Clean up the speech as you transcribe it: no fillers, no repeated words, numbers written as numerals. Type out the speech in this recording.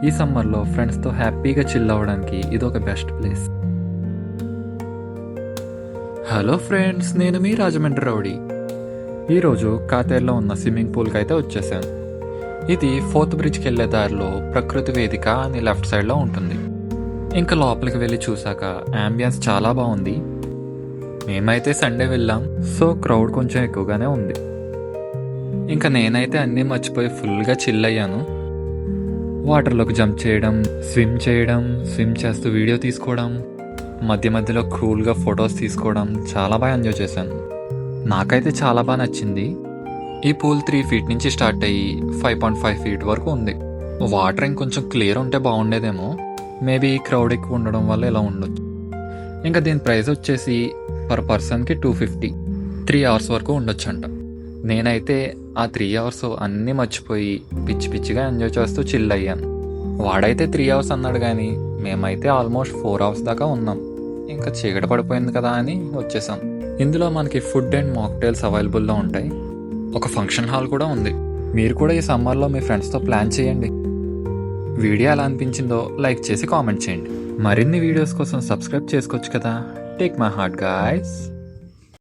ఈ సమ్మర్లో ఫ్రెండ్స్తో హ్యాపీగా చిల్ అవ్వడానికి ఇదొక బెస్ట్ ప్లేస్. హలో ఫ్రెండ్స్, నేను మీ రాజమండ్రి రౌడీ. ఈరోజు కాతేరులో ఉన్న స్విమ్మింగ్ పూల్కి అయితే వచ్చేసాను. ఇది 4th బ్రిడ్జ్కి వెళ్ళే దారిలో ప్రకృతి వేదిక అని లెఫ్ట్ సైడ్లో ఉంటుంది. ఇంకా లోపలికి వెళ్ళి చూసాక యాంబియన్స్ చాలా బాగుంది. మేమైతే సండే వెళ్ళాం, సో క్రౌడ్ కొంచెం ఎక్కువగానే ఉంది. ఇంకా నేనైతే అన్నీ మర్చిపోయి ఫుల్గా చిల్ అయ్యాను. వాటర్లోకి జంప్ చేయడం, స్విమ్ చేస్తూ వీడియో తీసుకోవడం, మధ్య మధ్యలో కూల్గా ఫొటోస్ తీసుకోవడం చాలా బాగా ఎంజాయ్ చేశాను. నాకైతే చాలా బాగా నచ్చింది. ఈ పూల్ 3 feet నుంచి స్టార్ట్ అయ్యి 5.5 feet వరకు ఉంది. వాటర్ ఇంకొంచెం క్లియర్ ఉంటే బాగుండేదేమో. మేబీ క్రౌడ్ ఎక్కువ ఉండడం వల్ల ఇలా ఉండొచ్చు. ఇంకా దీని ప్రైస్ వచ్చేసి పర్ పర్సన్కి 250. 3 hours వరకు ఉండొచ్చంట. నేనైతే ఆ 3 hours అన్నీ మర్చిపోయి పిచ్చిగా ఎంజాయ్ చేస్తూ చిల్ అయ్యాను. వాడైతే 3 hours అన్నాడు, కానీ మేమైతే ఆల్మోస్ట్ 4 hours దాకా ఉన్నాం. ఇంకా చీకటి పడిపోయింది కదా అని వచ్చేసాం. ఇందులో మనకి ఫుడ్ అండ్ మాక్టైల్స్ అవైలబుల్లో ఉంటాయి. ఒక ఫంక్షన్ హాల్ కూడా ఉంది. మీరు కూడా ఈ సమ్మర్లో మీ ఫ్రెండ్స్తో ప్లాన్ చేయండి. వీడియో ఎలా అనిపించిందో లైక్ చేసి కామెంట్ చేయండి. మరిన్ని వీడియోస్ కోసం సబ్స్క్రైబ్ చేసుకోవచ్చు కదా. Take my heart guys.